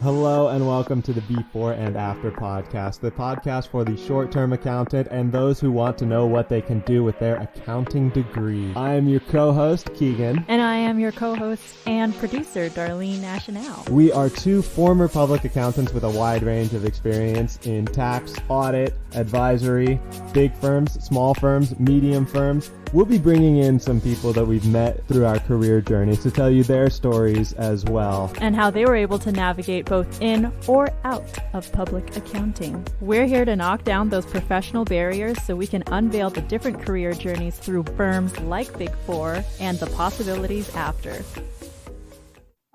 Hello and welcome to the Before and After podcast, the podcast for the short-term accountant and those who want to know what they can do with their accounting degree. I am your co-host, Keegan. And I am your co-host and producer, Darlene Nationale. We are two former public accountants with a wide range of experience in tax, audit, advisory, big firms, small firms, medium firms. We'll be bringing in some people that we've met through our career journeys to tell you their stories as well. And how they were able to navigate both in or out of public accounting. We're here to knock down those professional barriers so we can unveil the different career journeys through firms like Big Four and the possibilities after.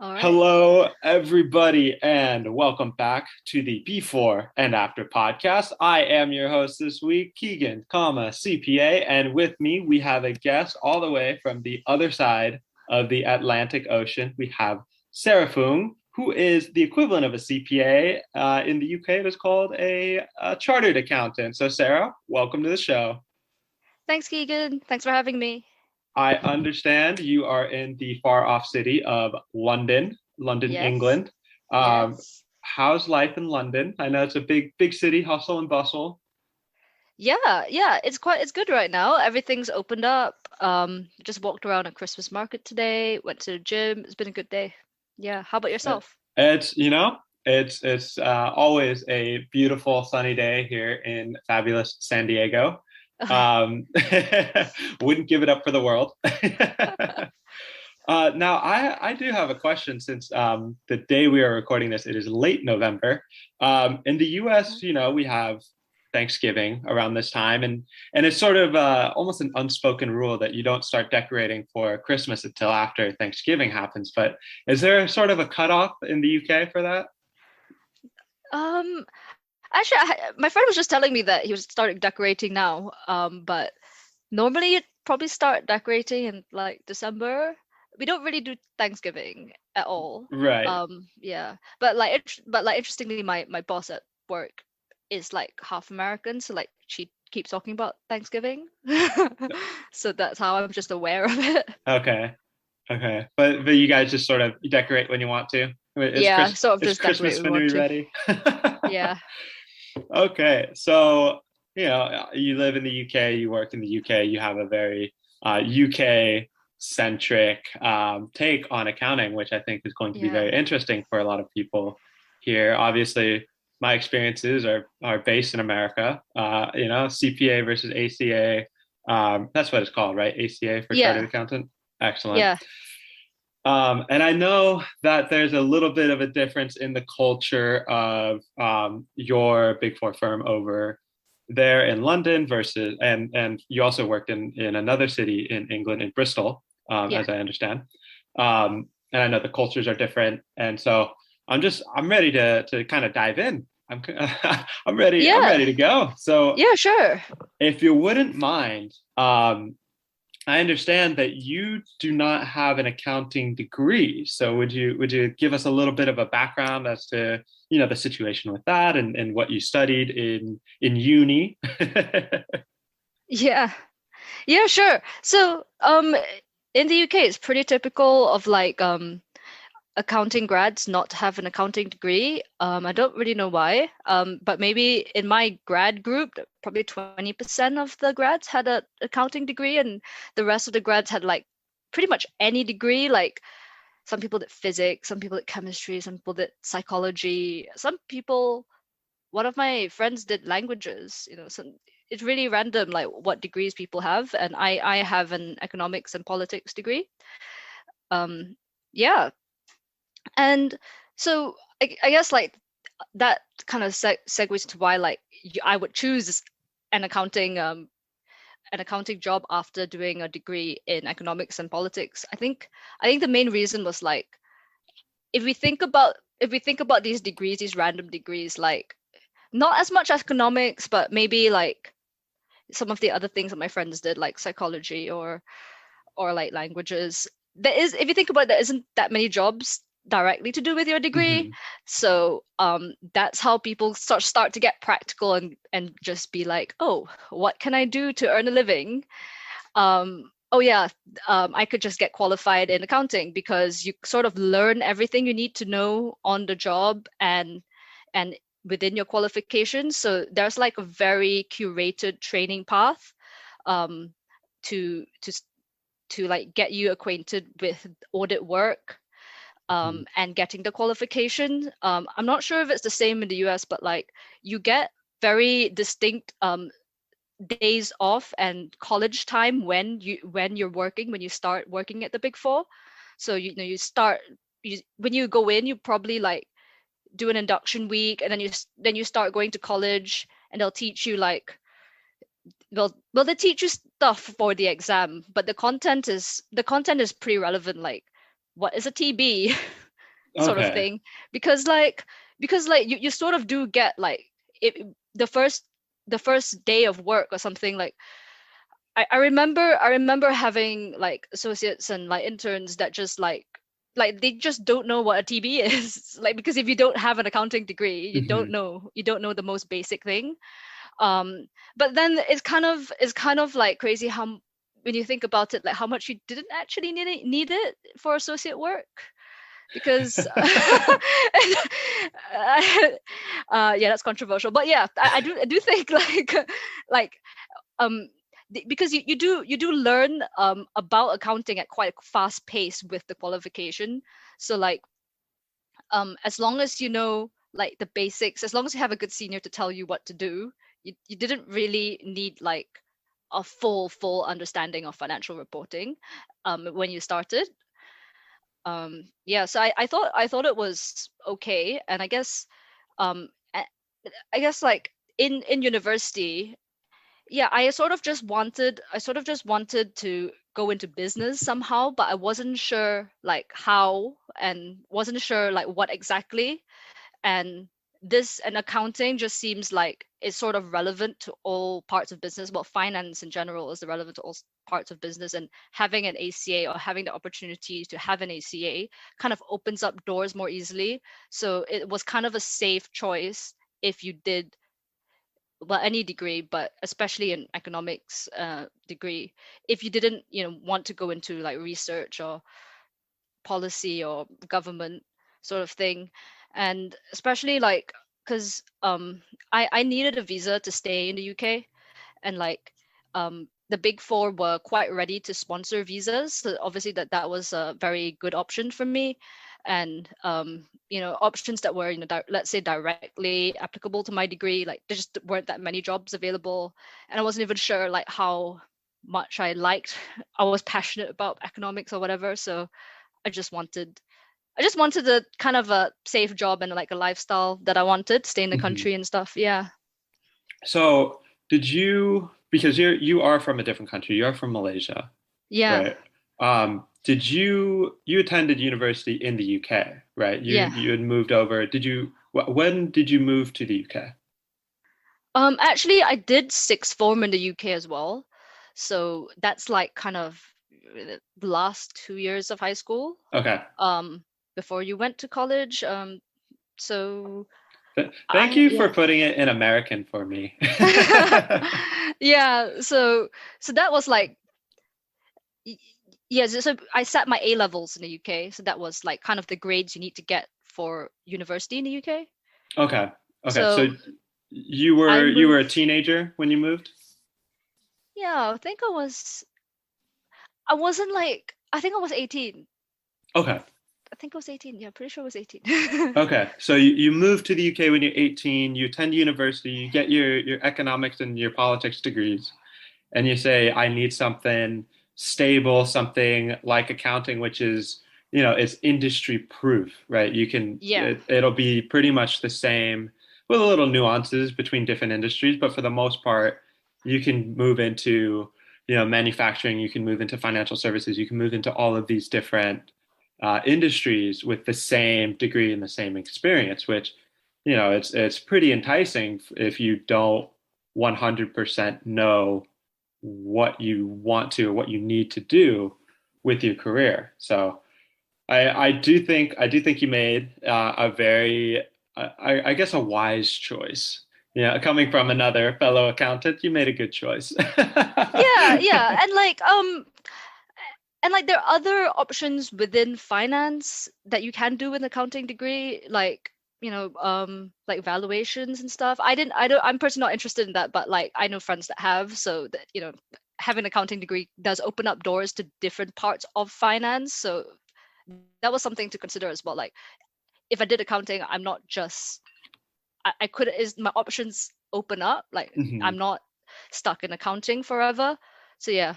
All right. Hello, everybody, and welcome back to the Before and After podcast. I am your host this week, Keegan, CPA, and with me we have a guest all the way from the other side of the Atlantic Ocean. We have Sarah Foong, who is the equivalent of a CPA. In the UK, it is called a chartered accountant. So, Sarah, welcome to the show. Thanks, Keegan. Thanks for having me. I understand you are in the far-off city of London, Yes. England. Yes. How's life in London? I know it's a big city, hustle and bustle. Yeah, it's good right now. Everything's opened up. Just walked around a Christmas market today, went to the gym. It's been a good day. Yeah. How about yourself? It's always a beautiful sunny day here in fabulous San Diego. Wouldn't give it up for the world. Now, I do have a question since the day we are recording this, it is late November. In the US, we have Thanksgiving around this time, and it's sort of almost an unspoken rule that you don't start decorating for Christmas until after Thanksgiving happens. But is there sort of a cutoff in the UK for that? Actually, my friend was just telling me that he was starting decorating now. But normally you'd probably start decorating in like December. We don't really do Thanksgiving at all. Right. Yeah. But interestingly, my boss at work is like half American, so like she keeps talking about Thanksgiving. So that's how I'm just aware of it. Okay. But you guys just sort of decorate when you want to. Sort of just Christmas decorate when when we you're want ready. Yeah. Okay, so you live in the UK, you work in the UK, you have a very UK centric take on accounting, which I think is going to be very interesting for a lot of people here. Obviously, my experiences are based in America. CPA versus ACA. That's what it's called, right? ACA for chartered accountant. Excellent. Yeah. And I know that there's a little bit of a difference in the culture of your Big Four firm over there in London versus, and you also worked in another city in England, in Bristol, as I understand. And I know the cultures are different. And so I'm ready to kind of dive in. I'm ready to go. So yeah, sure. If you wouldn't mind, I understand that you do not have an accounting degree. So would you give us a little bit of a background as to, the situation with that and what you studied in uni? Yeah, sure. So in the UK, it's pretty typical of like accounting grads not to have an accounting degree. I don't really know why, but maybe in my grad group, probably 20% of the grads had an accounting degree, and the rest of the grads had like pretty much any degree. Like some people did physics, some people did chemistry, some people did psychology, one of my friends did languages. It's really random, like what degrees people have, and I have an economics and politics degree. And so I guess like that kind of segues to why like I would choose an accounting job after doing a degree in economics and politics. I think the main reason was like if we think about these degrees, these random degrees, like not as much economics, but maybe like some of the other things that my friends did, like psychology or like languages. If you think about it, there isn't that many jobs directly to do with your degree. Mm-hmm. So that's how people start to get practical and just be like, oh, what can I do to earn a living? oh yeah, I could just get qualified in accounting because you sort of learn everything you need to know on the job and within your qualifications. So there's like a very curated training path um, to to to like get you acquainted with audit work and getting the qualification. I'm not sure if it's the same in the US, but like you get very distinct days off and college time when you're working, when you start working at the Big Four. So you start when you go in, you probably like do an induction week, and then you start going to college, and they'll teach you like they teach you stuff for the exam, but the content is pretty relevant, like what is a TB sort of Okay. thing, because you sort of do get like it, the first day of work or something. Like I remember having like associates and like interns that just like they just don't know what a TB is like, because if you don't have an accounting degree, you don't know the most basic thing. But then it's kind of like crazy how when you think about it, like how much you didn't actually need it for associate work, because yeah, that's controversial, but yeah, I do think like um because you do learn about accounting at quite a fast pace with the qualification. So like as long as you know like the basics, as long as you have a good senior to tell you what to do, you didn't really need like a full understanding of financial reporting when you started. Yeah, so I thought it was okay. And um I, I guess like in university, yeah, I sort of just wanted to go into business somehow, but I wasn't sure like how, and wasn't sure like what exactly. And this and accounting just seems like it's sort of relevant to all parts of business. Well, finance in general is relevant to all parts of business, and having an ACA or having the opportunity to have an ACA kind of opens up doors more easily. So it was kind of a safe choice if you did, well, any degree, but especially in economics degree, if you didn't want to go into like research or policy or government sort of thing. And especially like because I needed a visa to stay in the UK, and like the Big Four were quite ready to sponsor visas, so obviously that was a very good option for me. And options that were let's say directly applicable to my degree, like there just weren't that many jobs available. And I wasn't even sure like how much I was passionate about economics or whatever. So I just wanted I just wanted a kind of a safe job and like a lifestyle that I wanted, stay in the Mhm. country and stuff. Yeah. So did you, because you are from a different country, you are from Malaysia, Yeah. right? Did you attended university in the UK, right? You Yeah. you had moved over. When did you move to the UK? Actually, I did sixth form in the UK as well. So that's like kind of the last 2 years of high school, Okay. um, before you went to college. So Thank I you for yeah. putting it in American for me. Yeah, so that was like y- yeah, so I sat my A levels in the UK, so that was like kind of the grades you need to get for university in the UK. Okay. Okay. So So you I were you were a moved, teenager when you moved? yeah, I wasn't like, I think I was 18. Okay. I think I was 18. Yeah, pretty sure I was 18. Okay. So you moved to the UK when you're 18, you attend university, you get your economics and your politics degrees, and you say, I need something stable, something like accounting, which is, it's industry proof, right? Yeah. It'll be pretty much the same with a little nuances between different industries, but for the most part, you can move into, manufacturing, you can move into financial services, you can move into all of these different industries with the same degree and the same experience, which, it's pretty enticing if you don't 100% know what you want to or what you need to do with your career. So I do think you made a very I guess a wise choice. Yeah, coming from another fellow accountant, you made a good choice. Yeah, and like there are other options within finance that you can do with an accounting degree, like like valuations and stuff. I'm personally not interested in that, but like I know friends that have, so that having an accounting degree does open up doors to different parts of finance. So that was something to consider as well. Like if I did accounting, I'm not just I could is my options open up. Like Mhm. I'm not stuck in accounting forever. So yeah.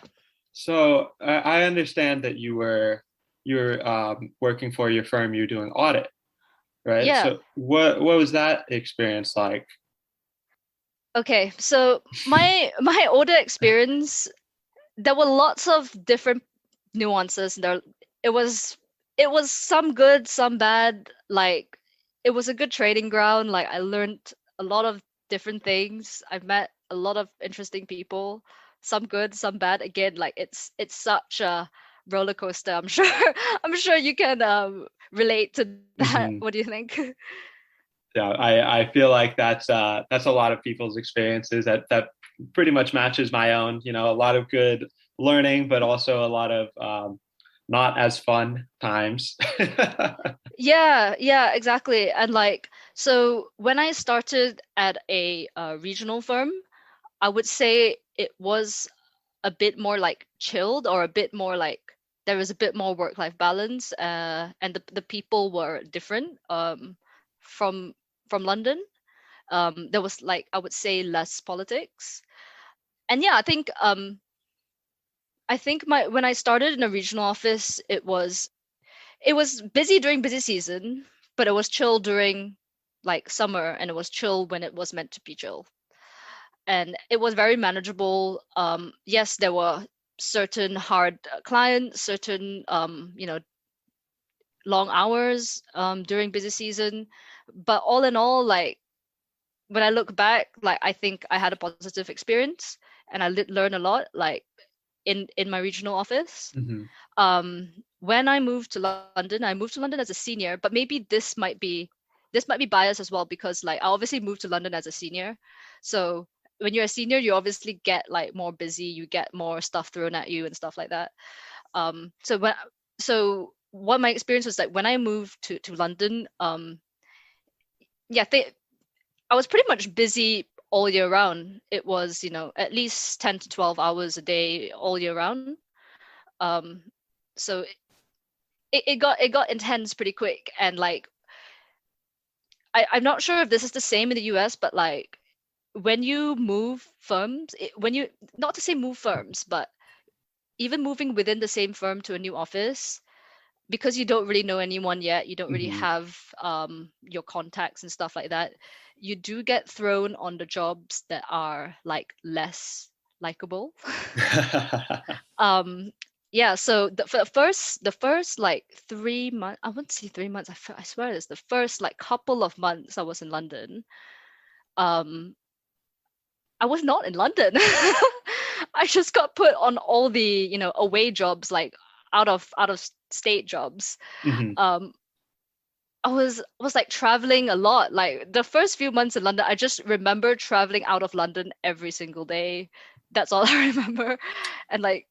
So I understand that you're working for your firm. You're doing audit, right? Yeah. So what was that experience like? Okay. So my audit experience, there were lots of different nuances. It was it was some good, some bad. Like it was a good training ground. Like I learned a lot of different things. I met a lot of interesting people, some good, some bad. Again, like it's such a roller coaster. I'm sure I'm sure you can relate to that. Mhm. What do you think? Yeah, I feel like that's a lot of people's experiences that pretty much matches my own. You know, a lot of good learning, but also a lot of not as fun times. Yeah, exactly. And like, so when I started at a regional firm, I would say it was a bit more like chilled, or a bit more like there was a bit more work-life balance, and the people were different from from London. There was like I would say less politics. And yeah, I think my when I started in a regional office, it was busy during busy season, but it was chill during like summer, and it was chill when it was meant to be chill. And it was very manageable. Yes, there were certain hard clients, certain long hours during busy season, but all in all, like when I look back, like I think I had a positive experience, and I did learn a lot, like in my regional office. Mhm. When I moved to London, I moved to London as a senior, but maybe this might be biased as well, because like I obviously moved to London as a senior. So when you're a senior, you obviously get like more busy, you get more stuff thrown at you and stuff like that. So what my experience was like when I moved to London, yeah, I was pretty much busy all year round. It was, at least 10 to 12 hours a day all year round. Um, so it got intense pretty quick. And like I'm not sure if this is the same in the US, but like when you move firms, when you not to say move firms, but even moving within the same firm to a new office, because you don't really know anyone yet, you don't really Mhm. have your contacts and stuff like that, you do get thrown on the jobs that are like less likable. um yeah, so for the first like 3 months, I wouldn't say 3 months, I swear it's the first like couple of months I was in London. um I was not in London. I just got put on all the away jobs, like out of state jobs. Mhm. um I was like traveling a lot. Like the first few months in London, I just remember traveling out of London every single day. That's all I remember. And like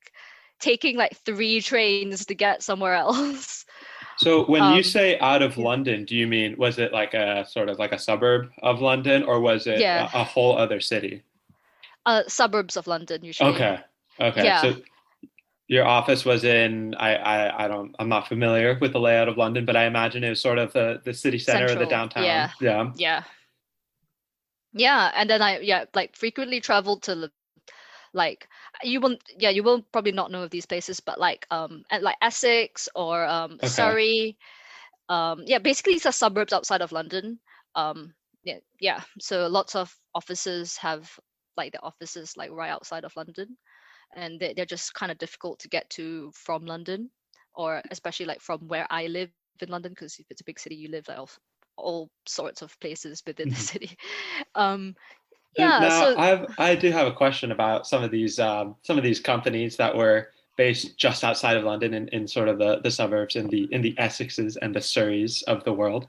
taking like 3 trains to get somewhere else. So when you Um, say out of yeah. London, do you mean was it like a sort of like a suburb of London, or was it Yeah. a whole other city? Suburbs of London usually. Okay. Okay. Yeah. So your office was in I'm not familiar with the layout of London, but I imagine it was sort of the city center or the Central. downtown. Yeah. Yeah. Yeah. Yeah. And then like frequently traveled to like you will probably not know of these places, but like at like Essex or Okay. Surrey. Yeah, basically it's a suburbs outside of London. Yeah, so lots of offices have like the offices like right outside of London, and they're just kind of difficult to get to from London, or especially like from where I live in London, because if it's a big city, you live like all sorts of places within the Mhm. city. um And yeah, now so I do have a question about some of these companies that were based just outside of London in sort of the suburbs in the Essexes and the Surreys of the world.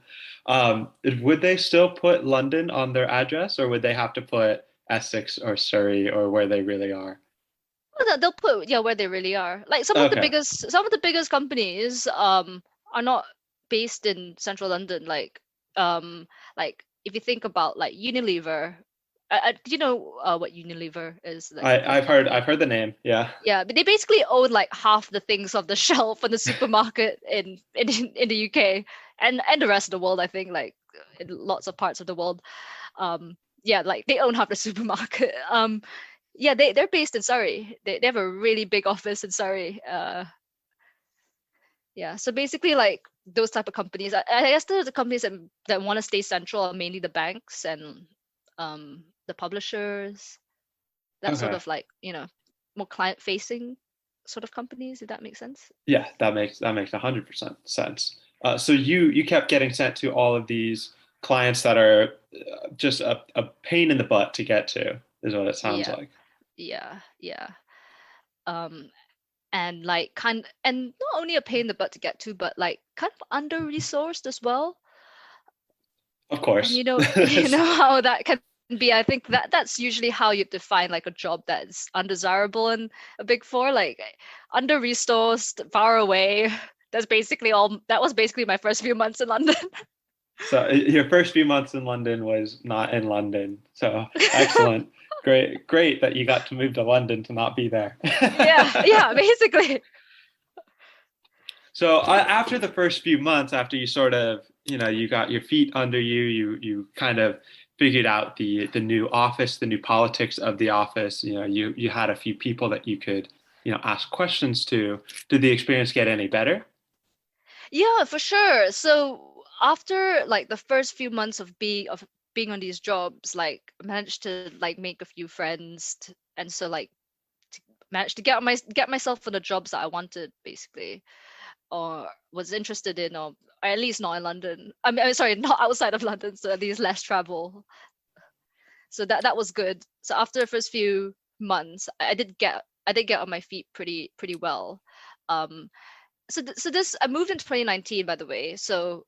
Would they still put London on their address, or would they have to put Essex or Surrey or where they really are? Well, they'll put where they really are. Like Okay. some of the biggest companies are not based in central London. Like if you think about like Unilever, do you know what Unilever is? Like the company. I've heard the name. Yeah. Yeah, but they basically own like half the things off the shelf in the supermarket in the UK and the rest of the world. I think like in lots of parts of the world. Yeah, like they own half the supermarket. Yeah, they're based in Surrey. They have a really big office in Surrey. Yeah, so basically like those type of companies. I guess the companies that want to stay central are mainly the banks and the publishers. That sort Okay. of like more client facing sort of companies, if that makes sense. Yeah, that makes 100% sense. So you kept getting sent to all of these clients that are just a pain in the butt to get to, is what it sounds Yeah, like. yeah. Um, and like and not only a pain in the butt to get to, but like kind of under resourced as well. Of And course. you know how that can be. I think that's usually how you define like a job that's undesirable in a big four, like under resourced, far away. That was basically my first few months in London. So your first few months in London was not in London. So excellent. Great that you got to move to London to not be there. Yeah, basically. So after the first few months, after you sort of, you got your feet under you, you kind of figured out the new office, the new politics of the office. You had a few people that you could, ask questions to. Did the experience get any better? Yeah, for sure. So after like the first few months of being on these jobs, like I managed to like make a few friends, and so like managed to get myself on the jobs that I wanted, basically, or was interested in, or at least not in London. I'm sorry, not outside of London, so at least less travel. So that was good. So after the first few months, I did get on my feet pretty well. Um, so this I moved in 2019, by the way. So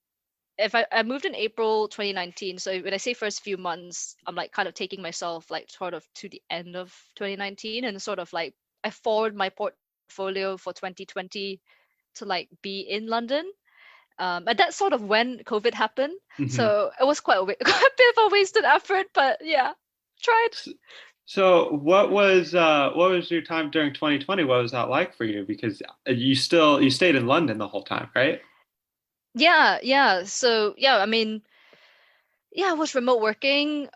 if I moved in April 2019, so when I say first few months, I'm like kind of taking myself like sort of to the end of 2019, and sort of like I forward my portfolio for 2020 to like be in London. And that's sort of when COVID happened. Hmm. So it was quite a quite a bit of a wasted effort, but yeah, tried. So what was your time during 2020? What was that like for you? Because you stayed in London the whole time, right? Yeah. So yeah, I mean, yeah, I was remote working.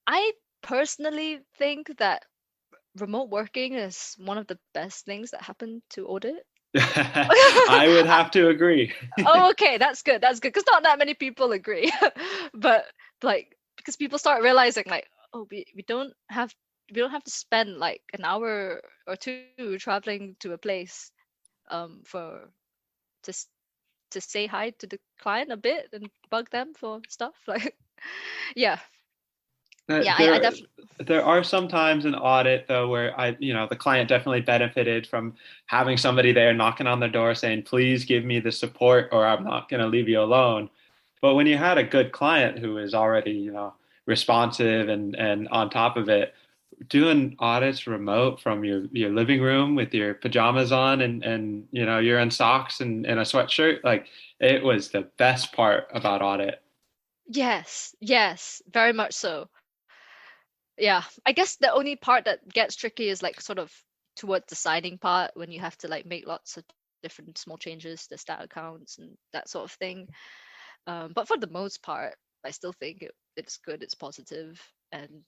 I personally think that remote working is one of the best things that happened to Audit. I would have to agree. Oh, okay, that's good. That's good because not that many people agree. But like because people start realizing like, oh, we don't have to spend like an hour or two traveling to a place for to s- to say hi to the client a bit and bug them for stuff like yeah. Yeah, I There, definitely. there are some times in audit though where the client definitely benefited from having somebody there knocking on their door saying, "Please give me the support, or I'm not going to leave you alone." But when you had a good client who is already, responsive and on top of it, doing audits remote from your living room with your pajamas on and you're in socks and a sweatshirt, like it was the best part about audit. Yes, very much so. Yeah, I guess the only part that gets tricky is like sort of towards the signing part when you have to like make lots of different small changes to stat accounts and that sort of thing. But for the most part, I still think it's good, it's positive, and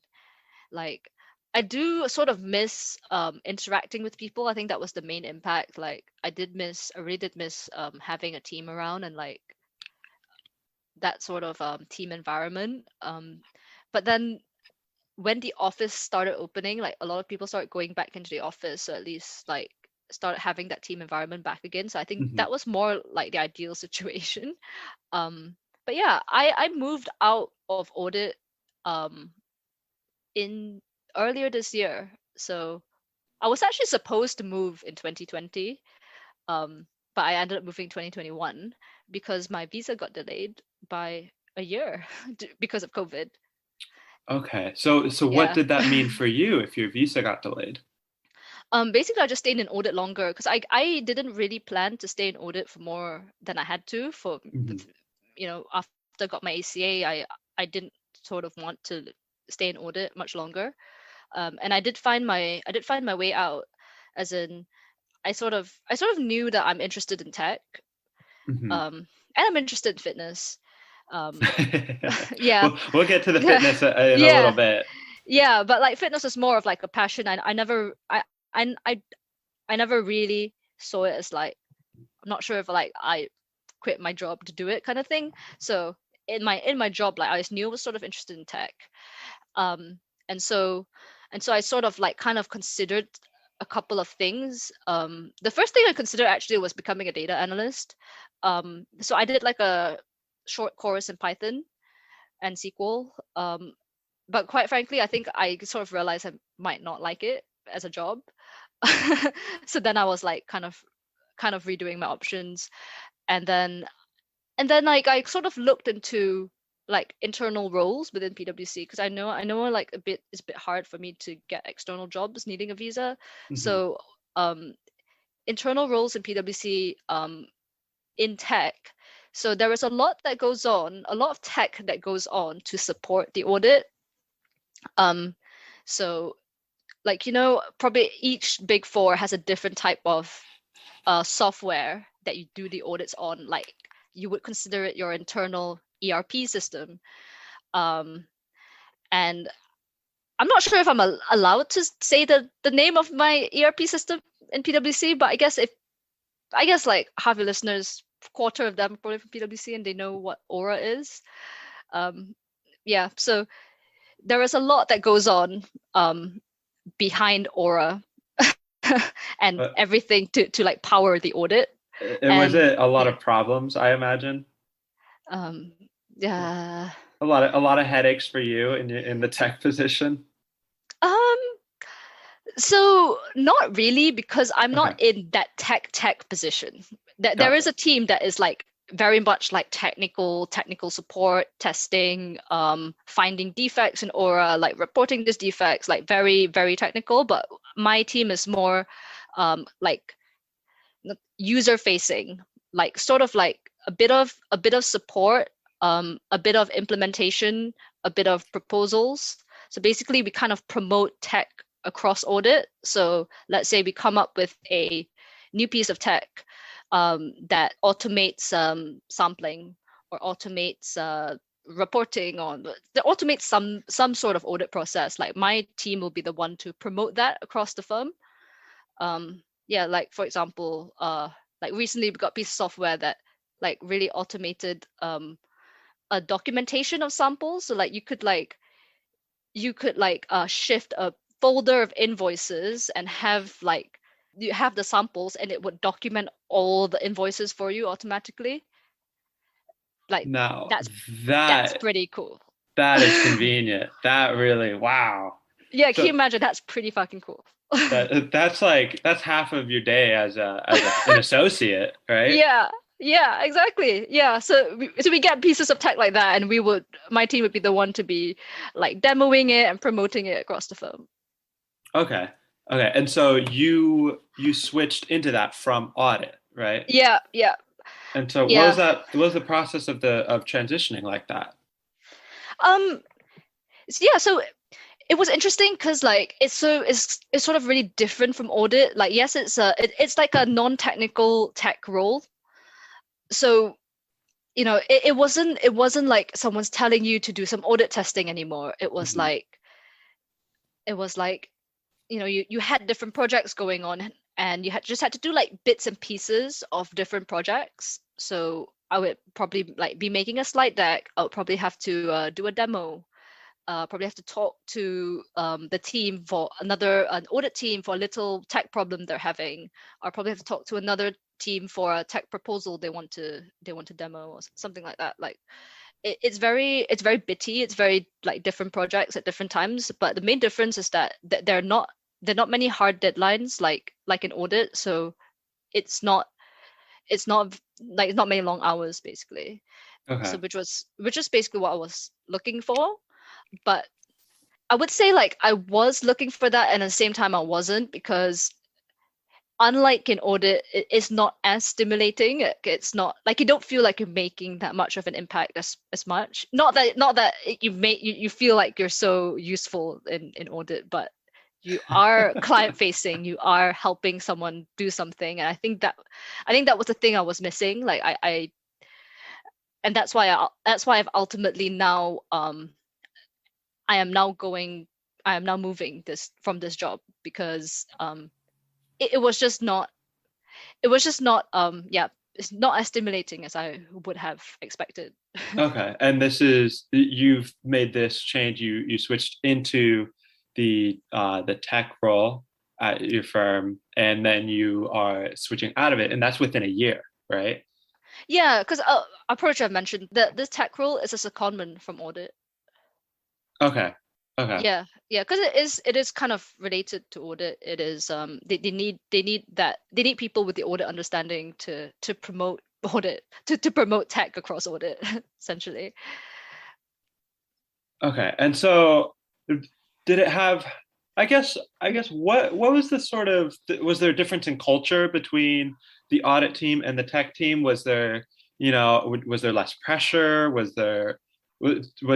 like I do sort of miss interacting with people. I think that was the main impact. Like I really did miss having a team around and like that sort of team environment. But then when the office started opening, like a lot of people started going back into the office, so at least like started having that team environment back again. So I think Mhm. that was more like the ideal situation. But yeah, I moved out of audit um in earlier this year. So I was actually supposed to move in 2020, but I ended up moving 2021 because my visa got delayed by a year because of COVID. Okay. So what Yeah. did that mean for you if your visa got delayed? Basically, I just stayed in audit longer because I didn't really plan to stay in audit for more than I had to for Mhm. after I got my ACA, I didn't sort of want to stay in audit much longer. And I did find my way out, as in I sort of knew that I'm interested in tech, Mhm. and I'm interested in fitness. Um, yeah, We'll get to the fitness in a little yeah, bit. yeah. But like fitness is more of like a passion. I never I never really saw it as like, I'm not sure if like I quit my job to do it kind of thing. So in my job, like I just knew I was sort of interested in tech. Um, and so I sort of like kind of considered a couple of things. The first thing I considered actually was becoming a data analyst. So I did like a short course in Python and SQL. But quite frankly, I think I sort of realized I might not like it as a job. So then I was like kind of redoing my options, and then like I sort of looked into like internal roles within PwC, because I know like it's a bit hard for me to get external jobs needing a visa. Mhm. So um internal roles in PwC, in tech. So there is a lot that goes on, a lot of tech that goes on to support the audit. Um so like probably each big four has a different type of software that you do the audits on. Like you would consider it your internal ERP system. Um, and I'm not sure if I'm allowed to say the name of my ERP system in PwC, but I guess like half your listeners, quarter of them are probably from PwC, and they know what Aura is. Um, yeah, so there is a lot that goes on behind Aura and But everything to like power the audit. was And it a lot yeah, of problems, I imagine? um, yeah. A lot of headaches for you in the tech position? Um, so not really, because I'm not Okay. in that tech position. There is Gotcha. a team that is like very much like technical support, testing, finding defects in Aura, like reporting these defects, like very, very technical. But my team is more like user facing, like sort of like a bit of support, a bit of implementation, a bit of proposals. So basically we kind of promote tech across audit. So let's say we come up with a new piece of tech, that automates sampling, or automates reporting on, that automates some sort of audit process. Like my team will be the one to promote that across the firm. Yeah, like for example, like recently we got a piece of software that like really automated a documentation of samples. So like you could shift a folder of invoices and have like you have the samples, and it would document all the invoices for you automatically. Like Now that's that pretty cool. that is convenient. That really, wow. Yeah, can you So imagine? That's pretty fucking cool. that's half of your day as an associate, right? Yeah, yeah, exactly. Yeah, so we get pieces of tech like that, and my team would be the one to be like demoing it and promoting it across the firm. Okay. Okay. And so you switched into that from audit, right? Yeah, yeah, And so yeah. what was the process of transitioning like that? Um, yeah, so it was interesting because like it's sort of really different from audit. Like yes, it's like a non-technical tech role. So it wasn't like someone's telling you to do some audit testing anymore. It was Mhm. like you had different projects going on, and just had to do like bits and pieces of different projects. So I would probably like be making a slide deck. I would probably have to do a demo, probably have to talk to the team for an audit team for a little tech problem they're having. Or probably have to talk to another team for a tech proposal they want to demo, or something like that. Like it's very bitty. It's very like different projects at different times. But the main difference is that they're not there are not many hard deadlines like in audit, so it's not many long hours basically. Okay. So which is basically what I was looking for. But I would say like I was looking for that, and at the same time I wasn't, because unlike in audit, it's not as stimulating. It's not like you don't feel like you're making that much of an impact as much. Not that you feel like you're so useful in audit, but you are client facing, you are helping someone do something. And I think that was the thing I was missing. Like I and that's why I've ultimately now I am now moving from this job, because it was just not it's not as stimulating as I would have expected. Okay. And you've made this change. You switched into the tech role at your firm, and then you are switching out of it, and that's within a year, right? Yeah, because approach I've mentioned that this tech role is a secondment from audit. Okay. Okay. Yeah, because it is kind of related to audit. It is they need people with the audit understanding to promote audit, to promote tech across audit essentially. Okay. And so did it have, I guess what was the sort of, was there a difference in culture between the audit team and the tech team? Was there, was there less pressure? Was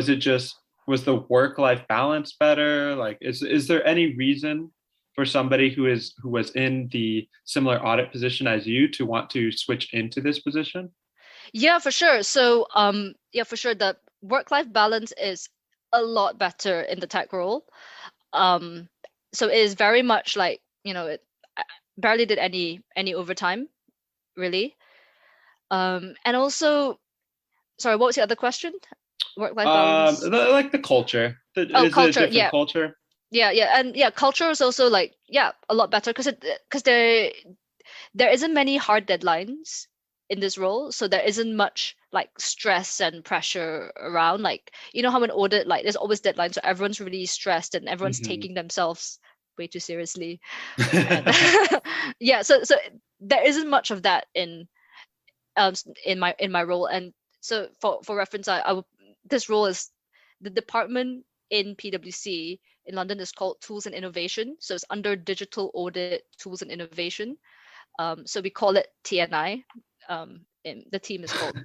it just, was the work-life balance better? Like, is there any reason for somebody who was in the similar audit position as you to want to switch into this position? Yeah, for sure. So for sure, the work-life balance is a lot better in the tech role. So it is very much like, I barely did any overtime, really. And also, sorry, what was the other question? Work-life balance. Like the culture. Is Culture. it a different culture? Yeah, and culture is also like a lot better, because there isn't many hard deadlines in this role, so there isn't much like stress and pressure around. Like, how in audit, like there's always deadlines, so everyone's really stressed and everyone's taking themselves way too seriously. And so there isn't much of that in my role. And so for reference, this role is the department in PwC in London is called Tools and Innovation. So it's under Digital Audit, Tools and Innovation. So we call it TNI. The team is called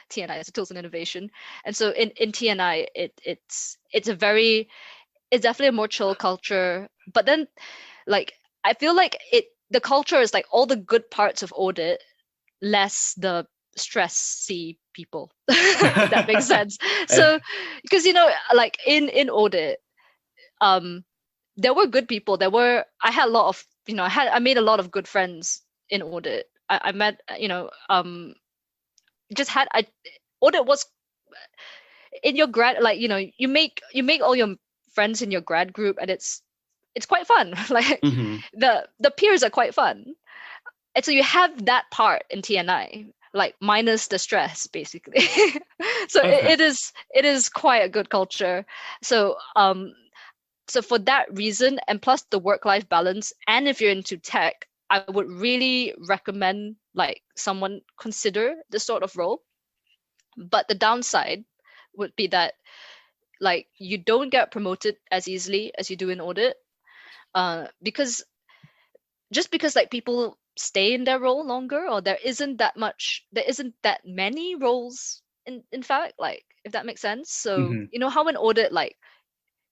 TNI, so Tools and Innovation. And so in TNI, it's definitely a more chill culture. But then, like, I feel like the culture is like all the good parts of audit, less the stressy people. If that makes sense. So, because like in audit, there were good people. I had a lot of, I made a lot of good friends in audit. I met, audit was in your grad, like, you make all your friends in your grad group, and it's quite fun. Like the peers are quite fun. And so you have that part in TNI, like minus the stress, basically. So Okay. it is quite a good culture. So so for that reason, and plus the work-life balance, and if you're into tech, I would really recommend like someone consider this sort of role. But the downside would be that like you don't get promoted as easily as you do in audit, because like people stay in their role longer, or there isn't that many roles in fact, like, if that makes sense. So how in audit, like,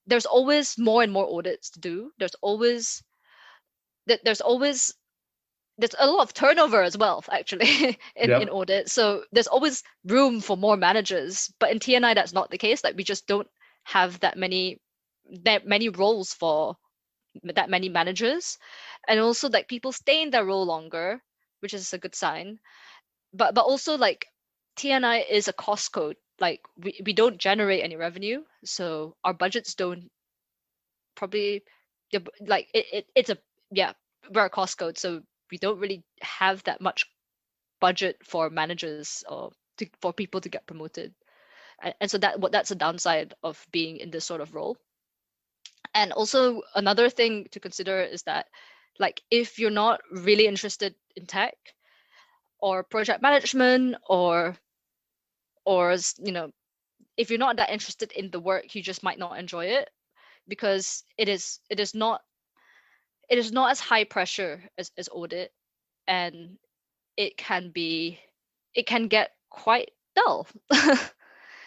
there's always more and more audits to do. There's a lot of turnover as well, actually, in audit. So there's always room for more managers. But in TNI, that's not the case. Like, we just don't have that many roles for that many managers. And also, like, people stay in their role longer, which is a good sign. But also, like, TNI is a cost code. Like, we don't generate any revenue, so our budgets don't probably, like, we're a cost code, so we don't really have that much budget for managers or for people to get promoted. And so that's a downside of being in this sort of role. And also another thing to consider is that, like, if you're not really interested in tech or project management, or if you're not that interested in the work, you just might not enjoy it, because it is not as high pressure as audit, and it can get quite dull.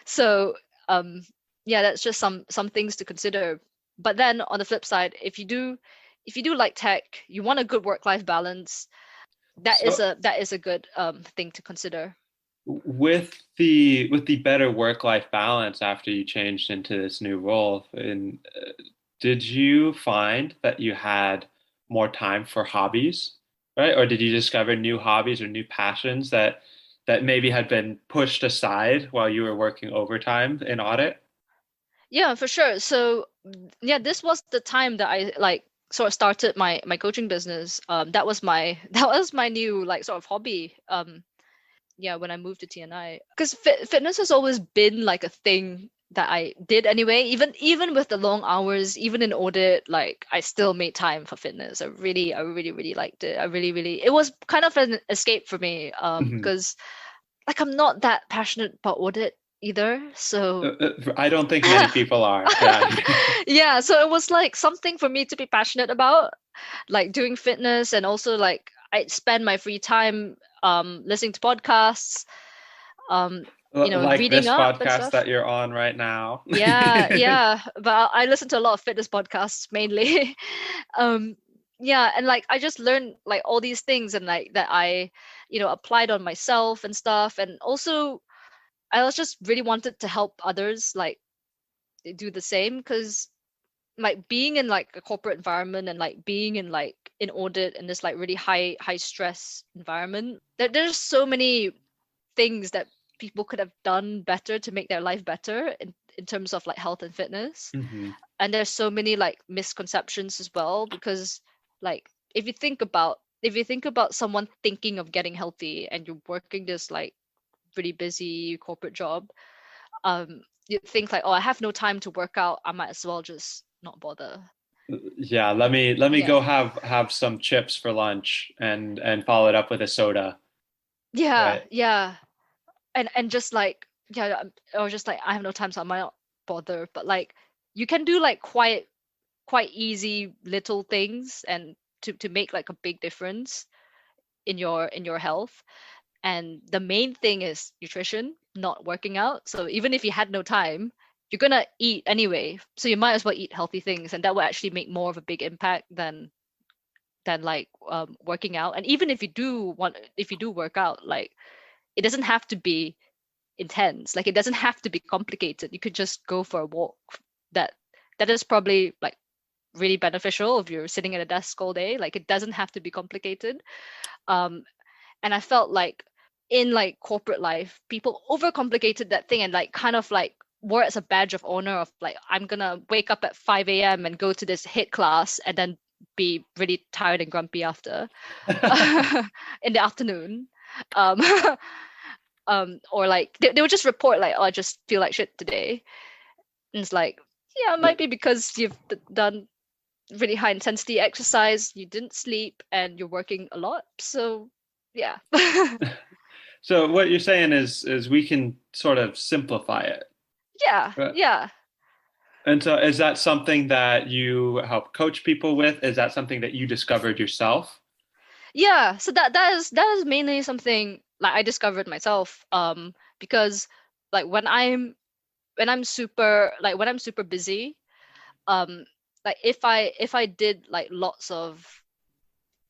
So yeah, that's just some things to consider. But then on the flip side, if you do like tech, you want a good work-life balance, that is a good thing to consider. With the better work-life balance after you changed into this new role, did you find that you had more time for hobbies, right? Or did you discover new hobbies or new passions that maybe had been pushed aside while you were working overtime in audit? Yeah, for sure. So yeah, this was the time that I like sort of started my coaching business. That was my new like sort of hobby. Yeah, when I moved to TNI, because fitness has always been like a thing that I did anyway. Even with the long hours, even in audit, like I still made time for fitness. I really liked it. It was kind of an escape for me. Because like I'm not that passionate about audit either. So I don't think many people are. Yeah. yeah, so it was like something for me to be passionate about, like doing fitness, and also like I spend my free time listening to podcasts, Like reading this up and podcast stuff. that you're on right now. Yeah, but I listen to a lot of fitness podcasts mainly. um yeah, and like I just learned like all these things, and like that I applied on myself and stuff. And also I was just really wanted to help others like do the same, because like being in like a corporate environment, and like being in like in audit in this like really high stress environment, there's so many things that people could have done better to make their life better in terms of like health and fitness. And there's so many like misconceptions as well, because like if you think about someone thinking of getting healthy, and you're working this like really busy corporate job, you think like, oh, I have no time to work out, I might as well just not bother. Yeah, let me Yeah, go have some chips for lunch and follow it up with a soda. yeah, Right. yeah. And just like, yeah, I was just like, I have no time, so I might not bother. But like you can do like quite easy little things, and to make like a big difference in your health. And the main thing is nutrition, not working out. So even if you had no time, you're gonna eat anyway, so you might as well eat healthy things, and that will actually make more of a big impact than like working out. And even if you do work out, like it doesn't have to be intense, like it doesn't have to be complicated. You could just go for a walk. That is probably like really beneficial if you're sitting at a desk all day. Like it doesn't have to be complicated. um and I felt like in like corporate life, people overcomplicated that thing, and like kind of like wore it as a badge of honor of like, I'm gonna wake up at 5 a.m. and go to this HIIT class, and then be really tired and grumpy after in the afternoon. um or like they would just report like, oh, I just feel like shit today. And it's like, yeah, it might be because you've done really high intensity exercise, you didn't sleep, and you're working a lot. So yeah. So what you're saying is we can sort of simplify it. Yeah, Right. yeah, And so is that something that you help coach people with? Is that something that you discovered yourself? yeah. So that is mainly something like I discovered myself. Because like when I'm super busy, um like if I did like lots of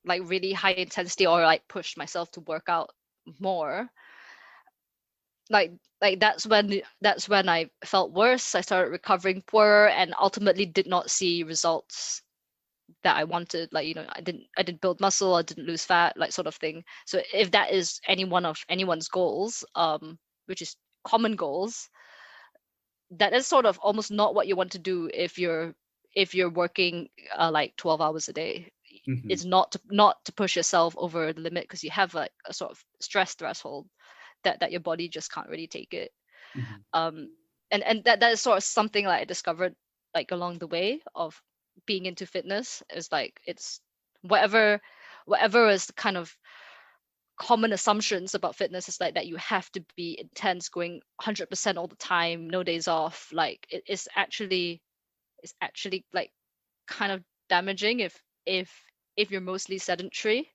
like really high intensity, or like pushed myself to work out more, like that's when I felt worse. I started recovering poorer, and ultimately did not see results that I wanted. Like, I didn't build muscle, I didn't lose fat, like sort of thing. So if that is anyone's goals, which is common goals, that is sort of almost not what you want to do if you're working like 12 hours a day. Mhm. It's not to push yourself over the limit, because you have like a sort of stress threshold that your body just can't really take it. Mhm. um and that is sort of something like I discovered like along the way of being into fitness is like it's whatever is kind of common assumptions about fitness is like that you have to be intense, going 100% all the time, no days off. Like it's actually like kind of damaging if you're mostly sedentary.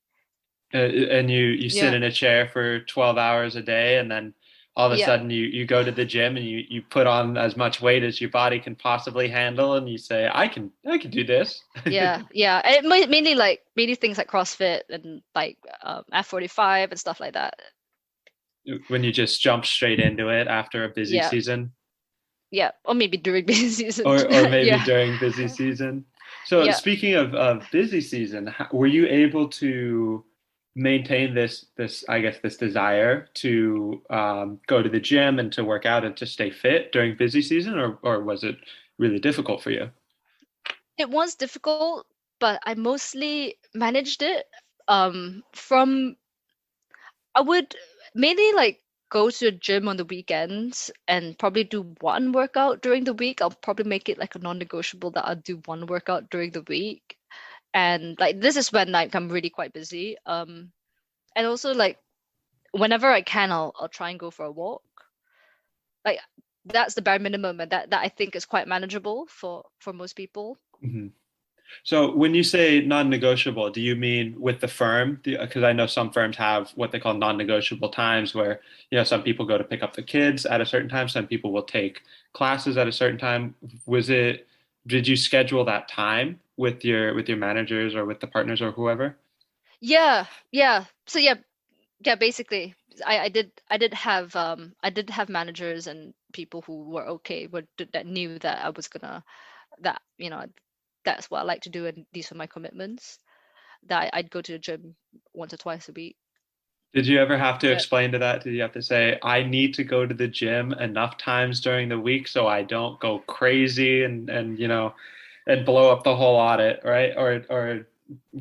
And you sit Yeah. in a chair for 12 hours a day, and then all of a Yeah. sudden you go to the gym and you put on as much weight as your body can possibly handle, and you say, I can do this. Yeah. And mainly things like CrossFit and like F45 and stuff like that. When you just jump straight into it after a busy Yeah. season. Yeah, or maybe during busy season. Or maybe Yeah. during busy season. So Yeah. speaking of busy season, were you able to maintain this I guess this desire to go to the gym and to work out and to stay fit during busy season, or was it really difficult for you? It was difficult, but I mostly managed it. From I would mainly like go to the gym on the weekends and probably do one workout during the week. I'll probably make it like a non-negotiable that I'll do one workout during the week. And like this is when like I'm really quite busy. And also like whenever I can, I'll try and go for a walk. Like that's the bare minimum, and that I think is quite manageable for most people. Mm-hmm. So when you say non-negotiable, do you mean with the firm? Because I know some firms have what they call non-negotiable times where, some people go to pick up the kids at a certain time. Some people will take classes at a certain time. Did you schedule that time with your managers or with the partners or whoever? Yeah. So basically I did have managers and people who were okay that knew that I was gonna that that's what I like to do, and these are my commitments. That I'd go to the gym once or twice a week. Did you ever have to Yeah. explain to that? Did you have to say, I need to go to the gym enough times during the week so I don't go crazy and blow up the whole audit, right? Or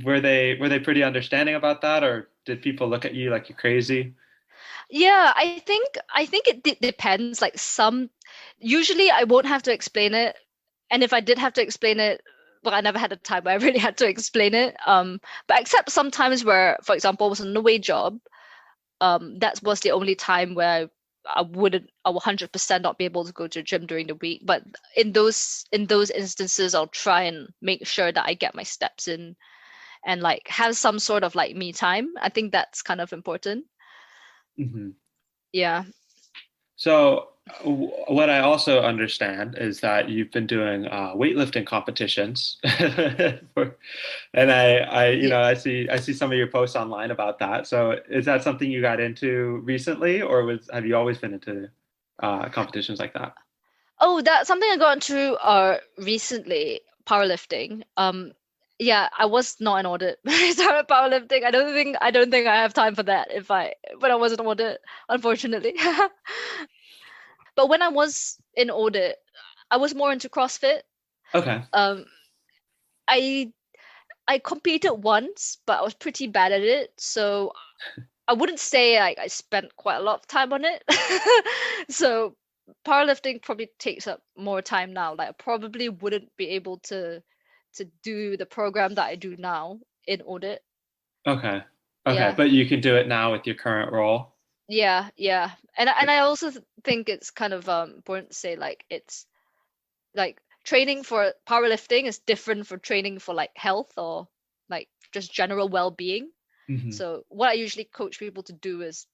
were they pretty understanding about that, or did people look at you like you're crazy? Yeah, I think it depends. Like usually I won't have to explain it, and if I did have to explain it, well, I never had a time where I really had to explain it. But except sometimes where, for example, it was an away job, that was the only time where I will 100% not be able to go to the gym during the week. But in those instances, I'll try and make sure that I get my steps in and like have some sort of like me time. I think that's kind of important. Mm-hmm. Yeah. So what I also understand is that you've been doing weightlifting competitions, and I see some of your posts online about that. So is that something you got into recently, or have you always been into competitions like that? Oh, that's something I got into recently, powerlifting. Yeah, I was not in audit when I started powerlifting. I don't think I have time for that when I was in audit, unfortunately. But when I was in audit, I was more into CrossFit. Okay. I competed once, but I was pretty bad at it, so I wouldn't say I spent quite a lot of time on it. So powerlifting probably takes up more time now. Like I probably wouldn't be able to do the program that I do now in audit. Okay. Yeah. But you can do it now with your current role. Yeah. And I also think it's kind of important to say like it's like training for powerlifting is different from training for like health or like just general well-being. Mm-hmm. So what I usually coach people to do is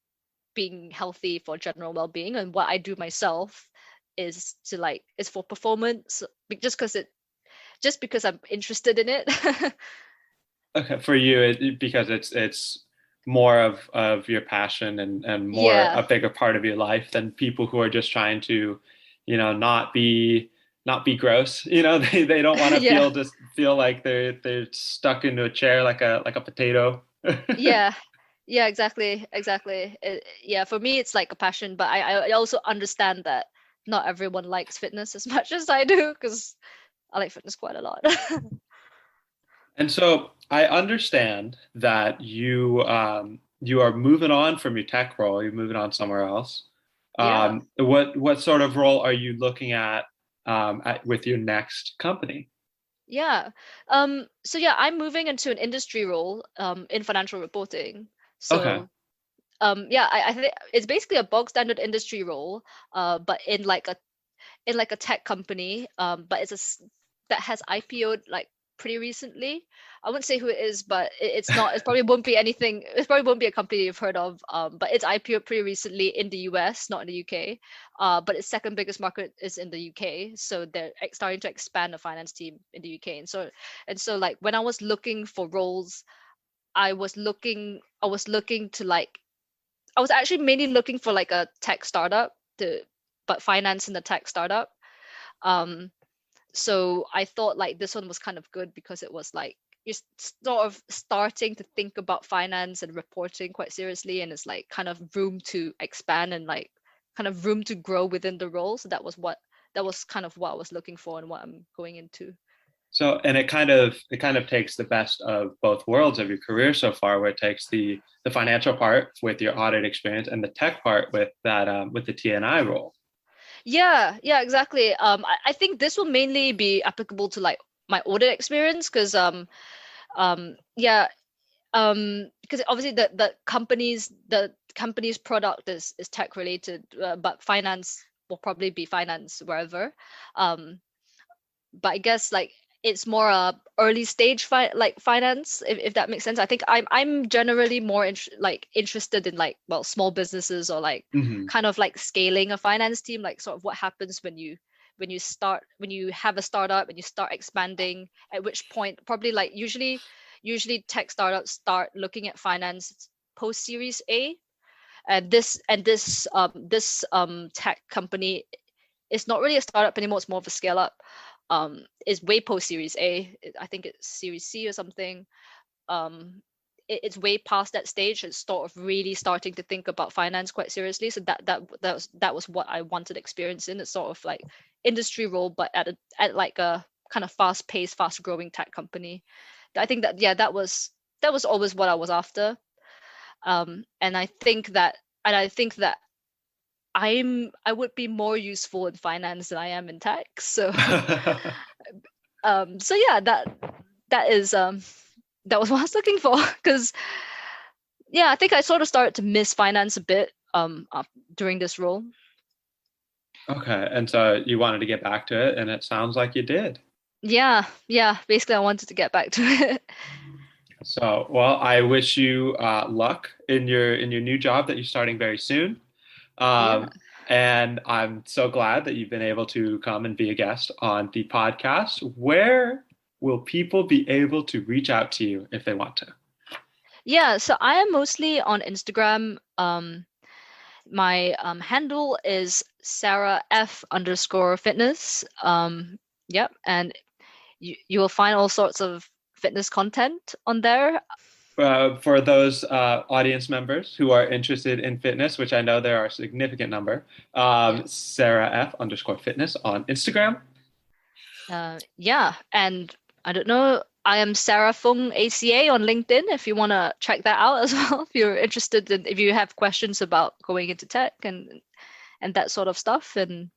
being healthy for general well-being, and what I do myself is for performance, just because I'm interested in it. Okay, for you, because it's more of your passion and more a bigger part of your life than people who are just trying to, not be gross. They don't want to feel like they're stuck into a chair like a potato. Yeah, exactly. For me, it's like a passion, but I also understand that not everyone likes fitness as much as I do, because I like fitness quite a lot. And so I understand that you are moving on from your tech role. You're moving on somewhere else. Yeah. What sort of role are you looking at with your next company? Yeah. So yeah, I'm moving into an industry role in financial reporting. Okay. So yeah, I think it's basically a bog standard industry role, but in like a tech company, but that has IPO'd like pretty recently. I wouldn't say who it is, but it's not. It probably won't be anything. It probably won't be a company you've heard of. But it's IPO'd pretty recently in the US, not in the UK. But its second biggest market is in the UK, so they're starting to expand the finance team in the UK. And so like when I was looking for roles, I was looking to like I was actually mainly looking for like a tech startup but finance in the tech startup. Um, so I thought like this one was kind of good because it was like you're sort of starting to think about finance and reporting quite seriously, and it's like kind of room to expand and like kind of room to grow within the role. So that was kind of what I was looking for and what I'm going into. So, and it kind of takes the best of both worlds of your career so far, where it takes the financial part with your audit experience and the tech part with that with the TNI role. Yeah, exactly. I think this will mainly be applicable to like my audit experience yeah, because obviously the company's product is tech related, but finance will probably be finance wherever. Um, but I guess like it's more early stage finance, if that makes sense. I think I'm generally more interested in like, well, small businesses or like Hmm. kind of like scaling a finance team, like sort of what happens when you have a startup and you start expanding, at which point probably like usually tech startups start looking at finance post series A. And this tech company is not really a startup anymore, it's more of a scale up. Is way post series A. I think it's series C or something. um it's way past that stage. It's sort of really starting to think about finance quite seriously. So that was what I wanted experience in. It's sort of like industry role, but at like a kind of fast paced, fast growing tech company. I think that, yeah, that was always what I was after. And I think that I would be more useful in finance than I am in tech. So so yeah, that is that was what I was looking for. Because yeah, I think I sort of started to miss finance a bit during this role. Okay, and so you wanted to get back to it, and it sounds like you did. Yeah, basically I wanted to get back to it. So, well, I wish you luck in your new job that you're starting very soon. Yeah. Um, and I'm so glad that you've been able to come and be a guest on the podcast. Where will people be able to reach out to you if they want to? Yeah, so I am mostly on Instagram. My handle is Sarah F underscore fitness. Yep, and you will find all sorts of fitness content on there. For those audience members who are interested in fitness, which I know there are a significant number, Yeah. Sarah F underscore fitness on Instagram. Yeah, and I don't know, I am Sarah Foong ACA on LinkedIn if you want to check that out as well. If you're interested in, if you have questions about going into tech and that sort of stuff, and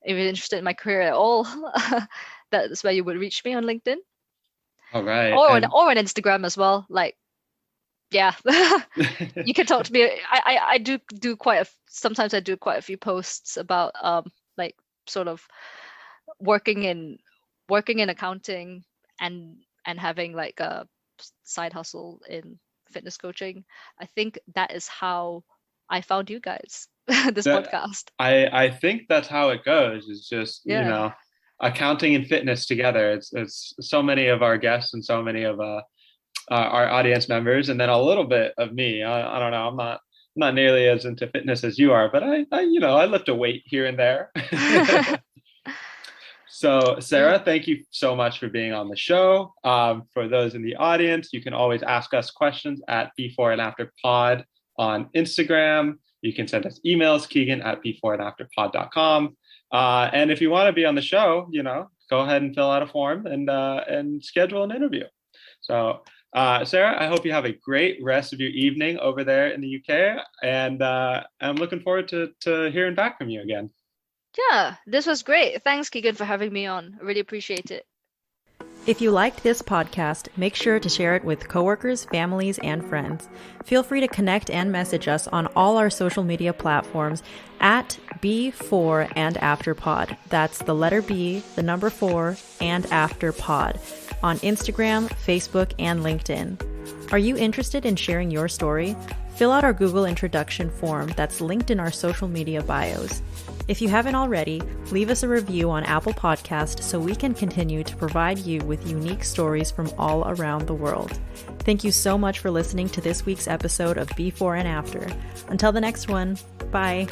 if you're interested in my career at all, that's where you would reach me on LinkedIn All right. or And on Instagram as well. Like, yeah, you can talk to me. I do sometimes I do quite a few posts about like sort of working in accounting and having like a side hustle in fitness coaching. I think that is how I found you guys, this that podcast. I think that's how it goes. It's just, Yeah. accounting and fitness together. It's so many of our guests and so many of our audience members, and then a little bit of me. I don't know. I'm not nearly as into fitness as you are, but I lift a weight here and there. So, Yeah. Sarah, thank you so much for being on the show. For those in the audience, you can always ask us questions at Before and After Pod on Instagram. You can send us emails, Keegan at beforeandafterpod.com. And if you want to be on the show, go ahead and fill out a form and schedule an interview. So, Sarah, I hope you have a great rest of your evening over there in the UK. And I'm looking forward to hearing back from you again. Yeah, this was great. Thanks, Keegan, for having me on. I really appreciate it. If you liked this podcast, make sure to share it with coworkers, families, and friends. Feel free to connect and message us on all our social media platforms at B4 and After Pod. That's the letter B, the number 4, and After Pod on Instagram, Facebook, and LinkedIn. Are you interested in sharing your story? Fill out our Google introduction form that's linked in our social media bios. If you haven't already, leave us a review on Apple Podcasts so we can continue to provide you with unique stories from all around the world. Thank you so much for listening to this week's episode of Before and After. Until the next one, bye.